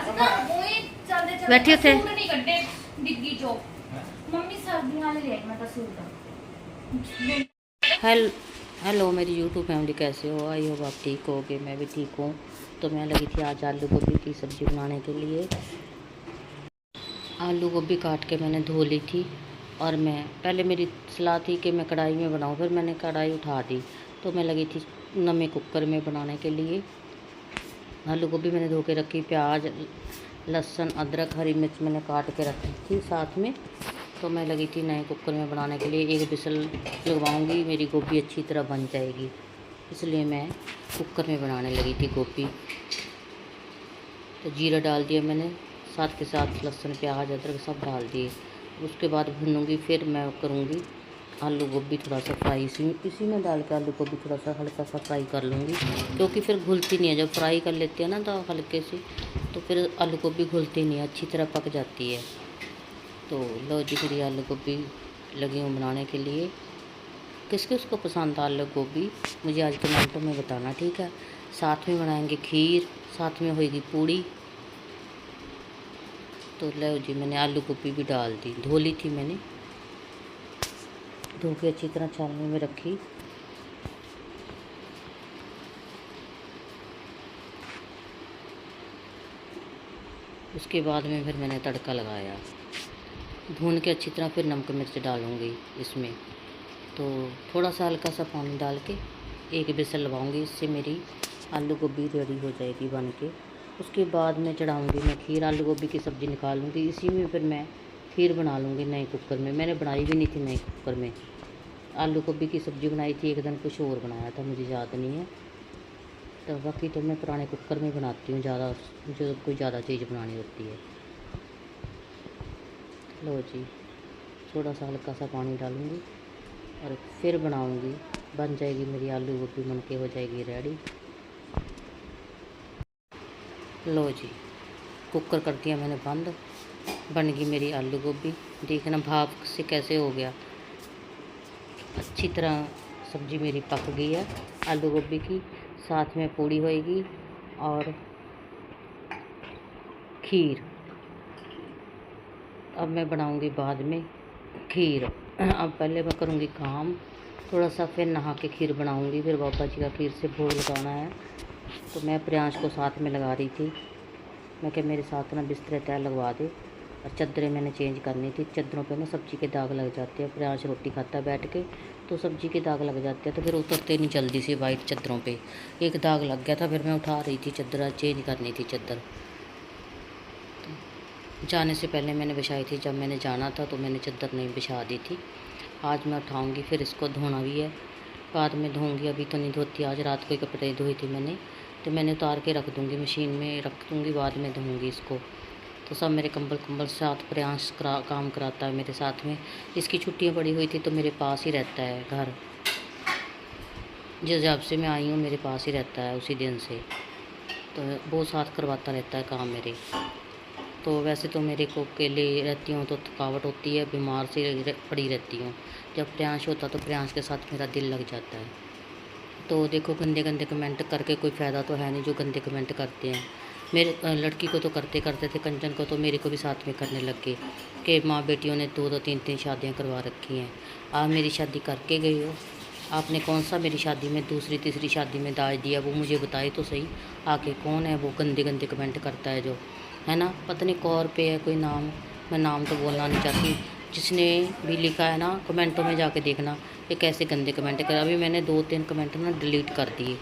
बैठी उथे hello hello मेरी यूट्यूब फैमिली, कैसे हो? आई होप आप ठीक होगे। मैं भी ठीक हूँ। तो मैं लगी थी आज आलू गोभी की सब्ज़ी बनाने के लिए। आलू गोभी काट के मैंने धो ली थी और मैं पहले मेरी सलाह थी कि मैं कढ़ाई में बनाऊँ, फिर मैंने कढ़ाई उठा दी तो मैं लगी थी नमे कुकर में बनाने के लिए। आलू गोभी मैंने धो के रखी, प्याज लहसुन अदरक हरी मिर्च मैंने काट के रखी थी साथ में। तो मैं लगी थी नए कुकर में बनाने के लिए। एक विसल लगवाऊंगी, मेरी गोभी अच्छी तरह बन जाएगी, इसलिए मैं कुकर में बनाने लगी थी गोभी। तो जीरा डाल दिया मैंने, साथ के साथ लहसुन प्याज अदरक सब डाल दिए। उसके बाद भूनूंगी, फिर मैं करूँगी आलू गोभी थोड़ा सा फ्राई इसी में डाल के आलू गोभी थोड़ा सा हल्का सा फ्राई कर लूँगी, क्योंकि फिर घुलती नहीं है। जब फ्राई कर लेते हैं ना तो हल्के से, तो फिर आलू गोभी घुलती नहीं है, अच्छी तरह पक जाती है। तो लो जी, मेरी आलू गोभी लगी हूँ बनाने के लिए। किस किस को पसंद आलू गोभी मुझे आज कमेंटों में बताना, ठीक है। साथ में बनाएंगे खीर, साथ में होएगी पूड़ी। तो लो जी, मैंने आलू गोभी भी डाल दी, धो ली थी मैंने, धो के अच्छी तरह छानने में रखी। उसके बाद में फिर मैंने तड़का लगाया, भून के अच्छी तरह। फिर नमक मिर्च डालूँगी इसमें। तो थोड़ा सा हल्का सा पानी डाल के एक विसल लगाऊंगी, इससे मेरी आलू गोभी रेडी हो जाएगी बन के। उसके बाद में चढ़ाऊँगी मैं खीर, आलू गोभी की सब्ज़ी निकालूँगी, इसी में फिर मैं खीर बना लूँगी नए कुकर में। मैंने बनाई भी नहीं थी नए कुकर में, आलू गोभी की सब्ज़ी बनाई थी एक दिन, कुछ और बनाया था, मुझे याद नहीं है। तो बाकी तो मैं पुराने कुकर में बनाती हूँ ज़्यादा, जो कोई ज़्यादा चीज़ बनानी होती है। लो जी, थोड़ा सा हल्का सा पानी डालूँगी और फिर बनाऊँगी, बन जाएगी मेरी आलू गोभी, बन के हो जाएगी रेडी। लो जी, कुकर कर दिया मैंने बंद, बन गई मेरी आलू गोभी। देखना भाप से कैसे हो गया, अच्छी तरह सब्ज़ी मेरी पक गई है आलू गोभी की। साथ में पूड़ी होएगी और खीर। अब मैं बनाऊँगी बाद में खीर। अब पहले मैं करूँगी काम थोड़ा सा, फिर नहा के खीर बनाऊँगी। फिर बाबा जी का खीर से भोग लगाना है, तो मैं प्रियांश को साथ में लगा रही थी। मैं क्या मेरे साथ ना बिस्तर तय लगवा दे, और चादरें मैंने चेंज करनी थी। चादरों पे ना सब्ज़ी के दाग लग जाते हैं, प्रियांश रोटी खाता है बैठ के, तो सब्ज़ी के दाग लग जाते हैं, तो फिर उतरते नहीं जल्दी से वाइट चादरों पे। एक दाग लग गया था, फिर मैं उठा रही थी चादर, चेंज करनी थी चादर। जाने से पहले मैंने बिछाई थी, जब मैंने जाना था तो मैंने चादर नहीं बिछा दी थी। आज मैं उठाऊँगी, फिर इसको धोना भी है, बाद में धोऊँगी, अभी तो नहीं धोती। आज रात को ही कपड़े धोए थे मैंने, तो मैंने उतार के रख दूँगी, मशीन में रख दूँगी, बाद में धोऊँगी इसको। तो सब मेरे कंबल साथ प्रयास काम कराता है मेरे साथ में। इसकी छुट्टियाँ पड़ी हुई थी तो मेरे पास ही रहता है घर, जिस जब से मैं आई हूँ मेरे पास ही रहता है उसी दिन से, तो वो साथ करवाता रहता है काम मेरे। तो वैसे तो मेरे को अकेले रहती हूँ तो थकावट होती है, बीमार से पड़ी रहती हूँ। जब प्रयास होता तो प्रयास के साथ मेरा दिल लग जाता है। तो देखो, गंदे गंदे कमेंट करके कोई फ़ायदा तो है नहीं, जो गंदे कमेंट करते हैं। मेरे लड़की को तो करते थे, कंचन को तो मेरे को भी साथ में करने लग गए कि माँ बेटियों ने 2-2 3-3 शादियाँ करवा रखी हैं। आप मेरी शादी करके गई हो, आपने कौन सा मेरी शादी में दूसरी तीसरी शादी में दाज दिया, वो मुझे बताए तो सही। आके कौन है वो गंदे गंदे कमेंट करता है जो, है ना, पता नहीं कौर पे है कोई नाम, मैं नाम तो बोलना नहीं चाहती। जिसने भी लिखा है ना, कमेंटों में जाके देखना कि कैसे गंदे कमेंट कर। अभी मैंने 2-3 कमेंट ना डिलीट कर दिए,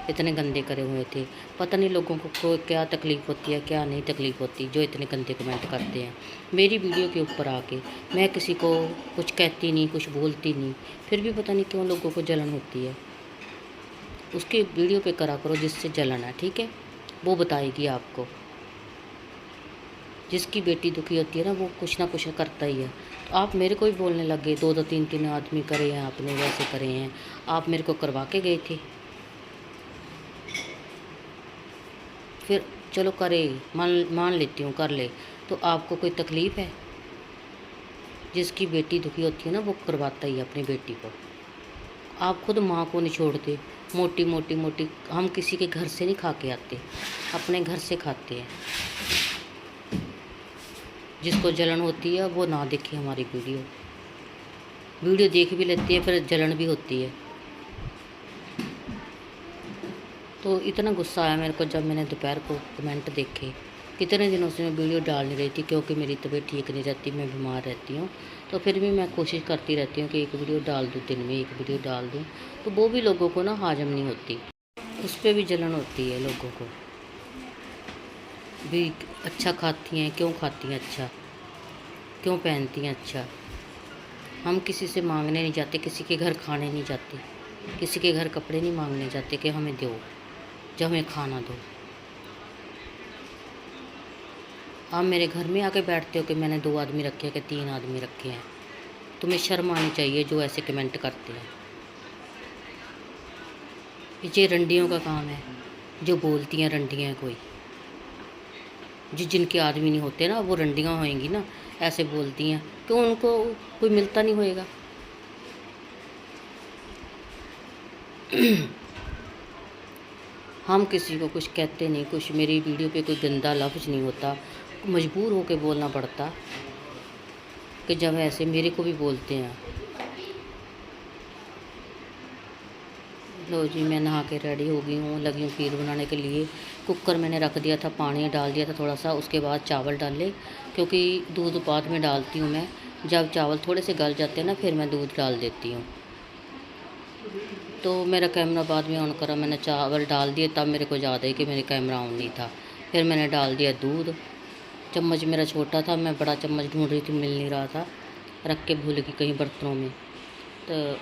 इतने गंदे करे हुए थे। पता नहीं लोगों को क्या तकलीफ़ होती है, क्या नहीं तकलीफ़ होती, जो इतने गंदे कमेंट करते हैं मेरी वीडियो के ऊपर आके। मैं किसी को कुछ कहती नहीं, कुछ बोलती नहीं, फिर भी पता नहीं क्यों लोगों को जलन होती है। उसकी वीडियो पे करा करो जिससे जलन है, ठीक है, वो बताएगी आपको। जिसकी बेटी दुखी होती है ना, वो कुछ ना कुछ करता ही है। तो आप मेरे को ही बोलने लग गए, 2-2 3-3 आदमी करे हैं आपने, वैसे करे हैं, आप मेरे को करवा के गए थे। फिर चलो करे, मान लेती हूँ कर ले, तो आपको कोई तकलीफ़ है? जिसकी बेटी दुखी होती है ना, वो करवाता ही है अपनी बेटी को। आप खुद माँ को नहीं छोड़ते, मोटी हम किसी के घर से नहीं खा के आते, अपने घर से खाते हैं। जिसको जलन होती है वो ना देखे हमारी वीडियो देख भी लेती है, फिर जलन भी होती है। तो इतना गुस्सा आया मेरे को जब मैंने दोपहर को कमेंट देखे। कितने दिनों से मैं वीडियो डाल नहीं रही थी क्योंकि मेरी तबीयत ठीक नहीं रहती, मैं बीमार रहती हूँ। तो फिर भी मैं कोशिश करती रहती हूँ कि एक वीडियो डाल दूँ, दिन में एक वीडियो डाल दूँ। तो वो भी लोगों को ना हाजम नहीं होती, उस पर भी जलन होती है। लोगों को भी अच्छा खाती हैं, क्यों खाती हैं अच्छा, क्यों पहनती हैं अच्छा। हम किसी से मांगने नहीं जाते, किसी के घर खाने नहीं जाते, किसी के घर कपड़े नहीं मांगने जाते कि हमें दो, जब हमें खाना दो। आप मेरे घर में आके बैठते हो कि मैंने 2 आदमी रखे हैं कि 3 आदमी रखे हैं। तुम्हें शर्म आनी चाहिए जो ऐसे कमेंट करते हैं। ये रंडियों का काम है, जो बोलती हैं रंडियाँ हैं कोई, जो जिनके आदमी नहीं होते ना, वो रंडियाँ होएंगी ना, ऐसे बोलती हैं कि उनको कोई मिलता नहीं होएगा। हम किसी को कुछ कहते नहीं, कुछ मेरी वीडियो पे कोई गंदा लफ्ज़ नहीं होता, मजबूर होके बोलना पड़ता कि जब ऐसे मेरे को भी बोलते हैं। लो जी, मैं नहा के रेडी हो गई हूँ, लगी हूँ खीर बनाने के लिए। कुकर मैंने रख दिया था, पानी डाल दिया था थोड़ा सा, उसके बाद चावल डाले, क्योंकि दूध बाद में डालती हूँ मैं। जब चावल थोड़े से गल जाते हैं ना, फिर मैं दूध डाल देती हूँ। तो मेरा कैमरा बाद में ऑन करा, मैंने चावल डाल दिए, तब मेरे को याद है कि मेरा कैमरा ऑन नहीं था। फिर मैंने डाल दिया दूध। चम्मच मेरा छोटा था, मैं बड़ा चम्मच ढूंढ रही थी, मिल नहीं रहा था, रख के भूल गई कहीं बर्तनों में। तो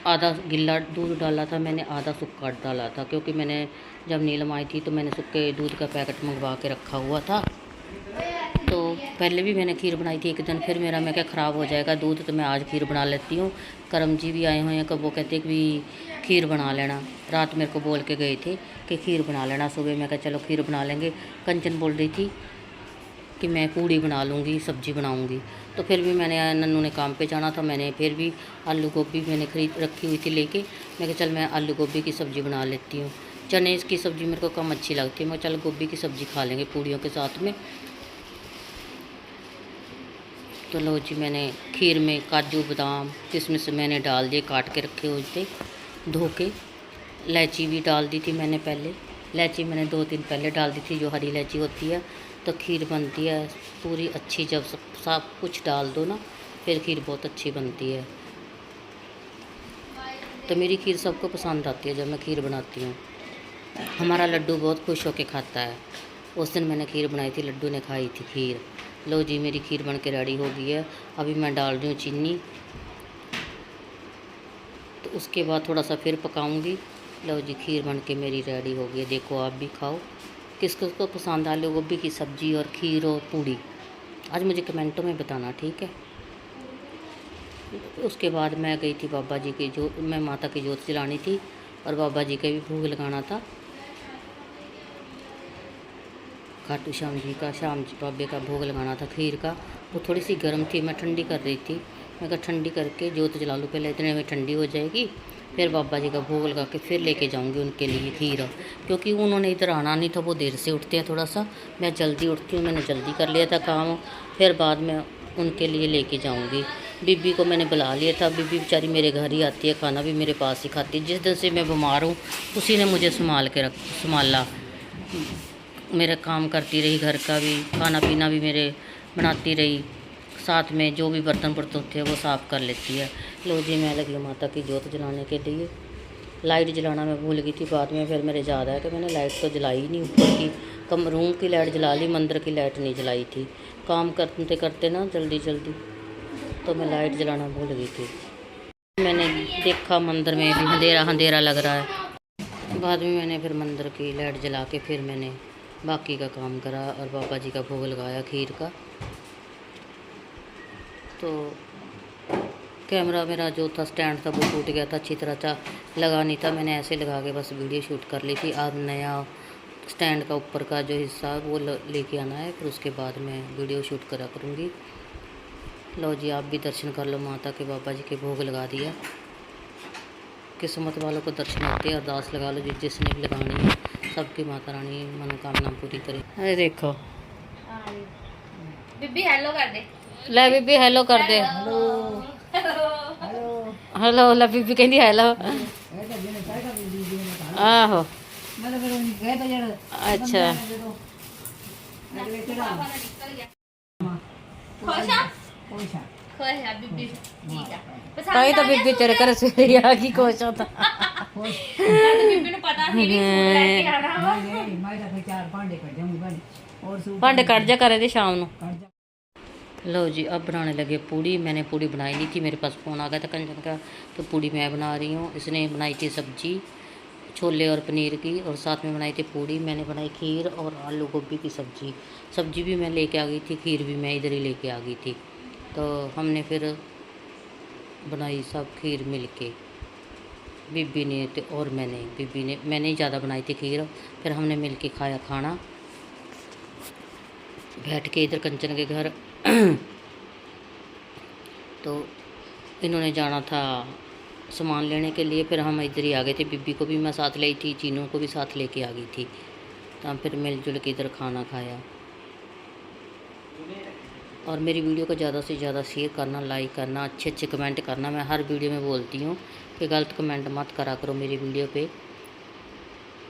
आधा गिल्ला दूध डाला था मैंने, आधा सूखा डाला था, क्योंकि मैंने जब नीलम आई थी तो मैंने सूखे दूध का पैकेट मंगवा के रखा हुआ था। तो पहले भी मैंने खीर बनाई थी एक दिन, फिर मेरा मैं क्या ख़राब हो जाएगा दूध, तो मैं आज खीर बना लेती हूँ। करम जी भी आए हुए हैं, कब वो कहते कि खीर बना लेना। रात मेरे को बोल के गए थे कि खीर बना लेना, सुबह मैं कहा चलो खीर बना लेंगे। कंचन बोल रही थी कि मैं पूड़ी बना लूँगी, सब्ज़ी बनाऊँगी। तो फिर भी मैंने, नन्नू ने काम पे जाना था, मैंने फिर भी आलू गोभी मैंने खरीद रखी हुई थी लेके। मैं कहा चल मैं आलू गोभी की सब्ज़ी बना लेती हूँ। चने की सब्ज़ी मेरे को कम अच्छी लगती है, मैं चल गोभी की सब्ज़ी खा लेंगे पूड़ियों के साथ में। तो लो जी, मैंने खीर में काजू बादाम किशमिश मैंने डाल दिए, काट के रखे हुए थे धो के। इलायची भी डाल दी थी मैंने पहले, इलायची मैंने 2 दिन पहले डाल दी थी, जो हरी इलायची होती है। तो खीर बनती है पूरी अच्छी, जब सब कुछ डाल दो ना, फिर खीर बहुत अच्छी बनती है। तो मेरी खीर सबको पसंद आती है जब मैं खीर बनाती हूँ। हमारा लड्डू बहुत खुश होकर खाता है। उस दिन मैंने खीर बनाई थी, लड्डू ने खाई थी खीर। लो जी, मेरी खीर बन के रेडी हो गई है। अभी मैं डाल रही हूँ चीनी, तो उसके बाद थोड़ा सा फिर पकाऊंगी। लो जी, खीर बन के मेरी रेडी हो गई है। देखो आप भी खाओ, किसको को पसंद आलू गोभी की सब्ज़ी और खीर और पूड़ी, आज मुझे कमेंटों में बताना, ठीक है। उसके बाद मैं गई थी बाबा जी की जो, मैं माता की जोत जलानी थी और बाबा जी का भी भोग लगाना था। खाटू श्याम जी का, श्याम जी बाबे का भोग लगाना था खीर का। वो थोड़ी सी गर्म थी, मैं ठंडी कर रही थी। मैं कहा ठंडी करके जोत जला लूँ पहले, इतने में ठंडी हो जाएगी, फिर बाबा जी का भोग लगा के फिर लेके जाऊंगी उनके लिए खीर। क्योंकि उन्होंने इधर आना नहीं था, वो देर से उठते हैं थोड़ा सा, मैं जल्दी उठती हूँ, मैंने जल्दी कर लिया था काम। फिर बाद में उनके लिए लेके जाऊंगी। बीबी को मैंने बुला लिया था, बीबी बेचारी मेरे घर ही आती है, खाना भी मेरे पास ही खाती है। जिस दिन से मैं बीमार हूँ उसी ने मुझे संभाला, मेरा काम करती रही, घर का भी खाना पीना भी मेरे बनाती रही, साथ में जो भी बर्तन थे वो साफ़ कर लेती है। लो जी, मैं लगी माता की जोत जलाने के लिए। लाइट जलाना मैं भूल गई थी, बाद में फिर मेरे याद आया कि मैंने लाइट तो जलाई नहीं, ऊपर की कम रूम की लाइट जला ली, मंदिर की लाइट नहीं जलाई थी। काम करते करते ना जल्दी तो मैं लाइट जलाना भूल गई थी। मैंने देखा मंदिर में भी अंधेरा अंधेरा लग रहा है। बाद में मैंने फिर मंदिर की लाइट जला के फिर मैंने बाकी का काम करा और बाबा जी का भोग लगाया खीर का। तो कैमरा मेरा जो था स्टैंड था वो टूट गया था, अच्छी तरह लगा नहीं था, मैंने ऐसे लगा के बस वीडियो शूट कर ली थी। अब नया स्टैंड का ऊपर का जो हिस्सा वो लेके आना है, फिर उसके बाद मैं वीडियो शूट करा करूँगी। लो जी, आप भी दर्शन कर लो, माता के बाबा जी के भोग लगा दिया। किस्मत वालों को दर्शन होते हैं, अरदास लगा लो जिसने भी लगानी है, सबकी माता रानी मनोकामना पूरी करे। अरे देखो बीबी हेलो कर दे। ले बीबी हेलो कर दे। हेलो हेलो ले बीबी कहती हेलो। आहो अच्छा खुश आ खुश है बीबी ठीक है ताई तो बीबी तेरे घर सवेरे आ गई खुश होता। बीबी ने पता नहीं फूल लेके आना भांडे कट जा करे थे शाम ਨੂੰ। लो जी अब बनाने लगे पूड़ी। मैंने पूड़ी बनाई नहीं थी, मेरे पास फ़ोन आ गया था कंचन का, तो पूड़ी मैं बना रही हूँ। इसने बनाई थी सब्जी छोले और पनीर की, और साथ में बनाई थी पूड़ी। मैंने बनाई खीर और आलू गोभी की सब्जी। सब्जी भी मैं लेके आ गई थी, खीर भी मैं इधर ही लेके आ गई थी। तो हमने फिर बनाई सब खीर मिल के, बीबी ने तो और मैंने ही ज़्यादा बनाई थी खीर। फिर हमने मिल के खाया खाना बैठ के इधर कंचन के घर। तो इन्होंने जाना था सामान लेने के लिए, फिर हम इधर ही आ गए थे। बीबी को भी मैं साथ लाई थी, चीनू को भी साथ लेके आ गई थी। तो हम फिर मिलजुल के इधर खाना खाया। और मेरी वीडियो को ज़्यादा से ज़्यादा शेयर करना, लाइक करना, अच्छे अच्छे कमेंट करना। मैं हर वीडियो में बोलती हूँ कि गलत कमेंट मत करा करो मेरी वीडियो पे।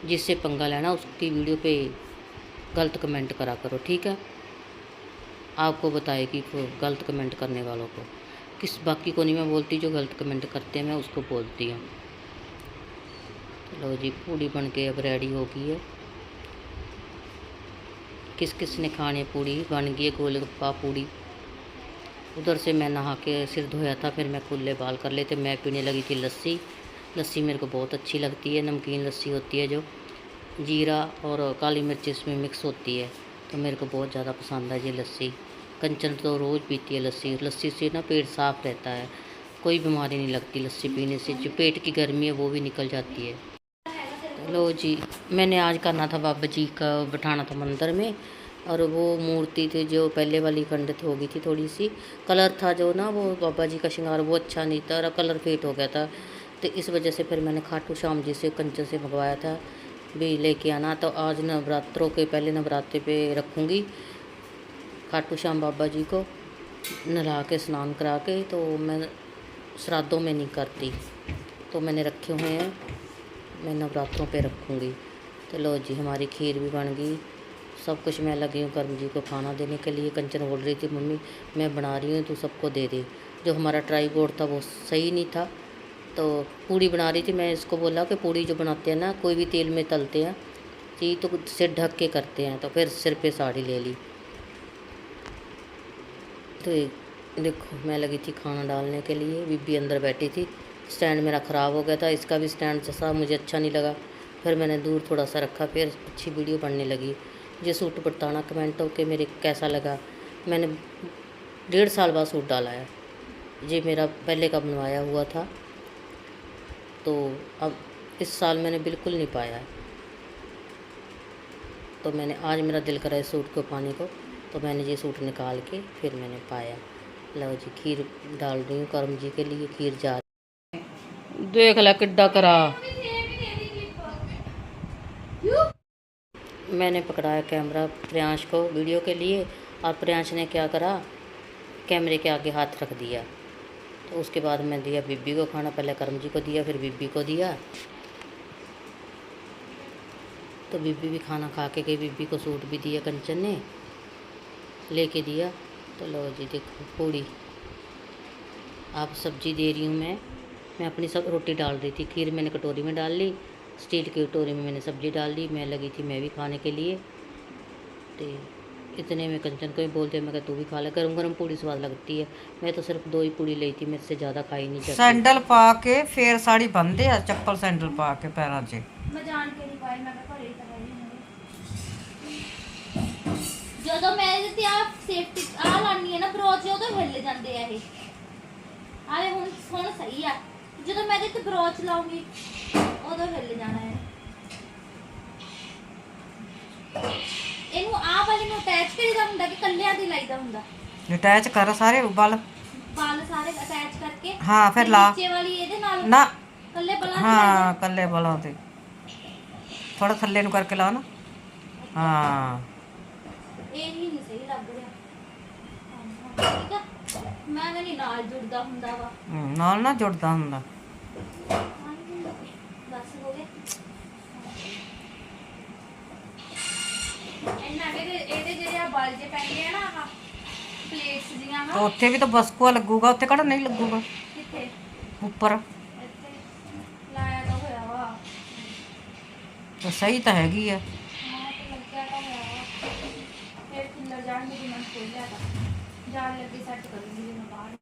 जिससे पंगा लेना उसकी वीडियो पे गलत कमेंट करा करो, ठीक है। आपको बताएगी गलत कमेंट करने वालों को, किस बाकी को नहीं मैं बोलती, जो गलत कमेंट करते हैं मैं उसको बोलती हूँ। लो जी पूड़ी बन के अब रेडी हो गई है। किस किस ने खाने पूड़ी बन गई है, गोलगप्पा पूड़ी। उधर से मैं नहा के सिर धोया था, फिर मैं खुले बाल कर लेते। मैं पीने लगी थी लस्सी। लस्सी मेरे को बहुत अच्छी लगती है, नमकीन लस्सी होती है जो जीरा और काली मिर्च इसमें मिक्स होती है, तो मेरे को बहुत ज़्यादा पसंद है ये लस्सी। कंचन तो रोज़ पीती है लस्सी। लस्सी से ना पेट साफ़ रहता है, कोई बीमारी नहीं लगती लस्सी पीने से। जो पेट की गर्मी है वो भी निकल जाती है। तो लो जी मैंने आज करना था बाबा जी का, बिठाना था मंदिर में। और वो मूर्ति थी जो पहले वाली खंडित हो गई थी, थोड़ी सी कलर था जो ना, वो बाबा जी का श्रृंगार वो अच्छा नहीं था और कलर फेट हो गया था। तो इस वजह से फिर मैंने खाटू श्याम जी से कंचन से मंगवाया था भी लेके आना। तो आज नवरात्रों के पहले नवरात्रे पे रखूँगी खाटू श्याम बाबा जी को, नहा के स्नान करा के। तो मैं श्राद्धों में नहीं करती, तो मैंने रखे हुए हैं, मैं नवरात्रों पे रखूँगी। तो लो जी हमारी खीर भी बन गई, सब कुछ मैं लगी हूँ करम जी को खाना देने के लिए। कंचन बोल रही थी मम्मी मैं बना रही हूँ तू सबको दे दे। जो हमारा ट्राईपोड था वो सही नहीं था, तो पूड़ी बना रही थी। मैं इसको बोला कि पूड़ी जो बनाते हैं ना, कोई भी तेल में तलते हैं चीज़ तो सिर ढक के करते हैं, तो फिर सिर पे साड़ी ले ली। तो देखो मैं लगी थी खाना डालने के लिए, बीबी अंदर बैठी थी। स्टैंड मेरा ख़राब हो गया था, इसका भी स्टैंड जैसा मुझे अच्छा नहीं लगा, फिर मैंने दूर थोड़ा सा रखा, फिर अच्छी वीडियो बनने लगी। मुझे सूट बताना कमेंटों के मेरे कैसा लगा। मैंने 1.5 साल बाद सूट डाला है, ये मेरा पहले का बनवाया हुआ था। तो अब इस साल मैंने बिल्कुल नहीं पाया, तो मैंने आज मेरा दिल करा इस सूट को पाने को, तो मैंने ये सूट निकाल के फिर मैंने पाया। लो जी खीर डाल रही हूँ करम जी के लिए, खीर जा देख ला किड्डा करा। मैंने पकड़ाया कैमरा प्रियांश को वीडियो के लिए, और प्रियांश ने क्या करा, कैमरे के आगे हाथ रख दिया। तो उसके बाद मैं दिया बीबी को खाना, पहले करम जी को दिया फिर बीबी को दिया। तो बीबी भी खाना खा के गई, बीबी को सूट भी दिया कंचन ने लेके दिया। तो लो जी देखो पूड़ी, आप सब्जी दे रही हूँ मैं अपनी सब रोटी डाल रही थी। खीर मैंने कटोरी में डाल ली, स्टील की कटोरी में मैंने सब्जी डाल ली। मैं लगी थी मैं भी खाने के लिए, तो इतने में कंचन को ही बोलते मैं तू भी खा ले, गरम गरम पूड़ी स्वाद लगती है। मैं तो सिर्फ 2 ही पूड़ी ली थी, मेरे से ज़्यादा खाई नहीं जाती। सैंडल पा के फिर साड़ी बनते हैं, चप्पल सैंडल पा के पैरों 'ਚ मैं जान के नहीं पाई, मैं घरे तक ਜਦੋਂ ਮੈਂ ਇਹਦੇ ਤੇ ਆ ਸੇਫਟੀ ਆ ਲਾਣੀ ਹੈ ਨਾ ਬਰੋਚ, ਉਦੋਂ ਹਿੱਲ ਜਾਂਦੇ ਆ ਇਹ। ਆਲੇ ਹੁਣ ਸਹੀ ਆ, ਜਦੋਂ ਮੈਂ ਇਹਦੇ ਤੇ ਬਰੋਚ ਲਾਉਂਗੀ ਉਦੋਂ ਹਿੱਲ ਜਾਣਾ ਹੈ। ਇਹਨੂੰ ਆ ਵਾਲੀ ਨੂੰ ਅਟੈਚ ਕਰੀਦਾ ਹੁੰਦਾ ਕਿ ਕੱਲਿਆਂ ਦੀ ਲਾਈਦਾ ਹੁੰਦਾ? ਅਟੈਚ ਕਰ ਸਾਰੇ ਬਲ ਸਾਰੇ ਅਟੈਚ ਕਰਕੇ ਹਾਂ ਫਿਰ ਲਾ ਨੀਚੇ ਵਾਲੀ ਇਹਦੇ ਨਾਲ ਨਾ ਕੱਲੇ ਬਲਾਂ ਹਾਂ ਕੱਲੇ ਬਲਾਂ ਤੇ ਥੋੜਾ ਥੱਲੇ ਨੂੰ ਕਰਕੇ ਲਾ ਨਾ। ਹਾਂ ਇਹ ਨਹੀਂ ਸਹੀ ਲੱਗ ਰਿਹਾ। ਠੀਕ ਆ ਮੈਂ ਨਹੀਂ ਨਾਲ ਜੁੜਦਾ ਹੁੰਦਾ ਵਾ ਨਾਲ ਨਾ ਜੁੜਦਾ ਹੁੰਦਾ। ਬਸ ਹੋ ਗਿਆ ਇਹਨਾਂ ਦੇ ਇਹਦੇ ਜਿਹੜੇ ਆ ਬਲ ਜੇ ਪੈਂਦੇ ਆ ਨਾ ਆਹ ਪਲੇਟਸ ਜੀਆਂ ਤਾਂ ਵਾ ਉੱਥੇ ਵੀ ਤਾਂ ਬਸਕੂਆ ਲੱਗੂਗਾ, ਉੱਥੇ ਕਿਹੜਾ ਨਹੀਂ ਲੱਗੂਗਾ ਕਿੱਥੇ ਉੱਪਰ। ਇੱਥੇ ਲਾਇਆ ਤਾਂ ਹੋਇਆ ਵਾ ਤਾਂ ਸਹੀ ਤਾਂ ਹੈਗੀ ਆ। ਹਾਂ ਤੇ ਲੱਗਿਆ ਤਾਂ ਹੋਇਆ ਵਾ ਫਿਰ ਖਿੱਲਰ ਜਾਣਗੇ ਜਿੰਨਾਂ ਖੋਲਿਆ ਤਾਂ ਜਾਣ ਲੱਗੇ ਸੈੱਟ ਕਰੂੰਗੀ ਮੈਂ ਬਾਹਰ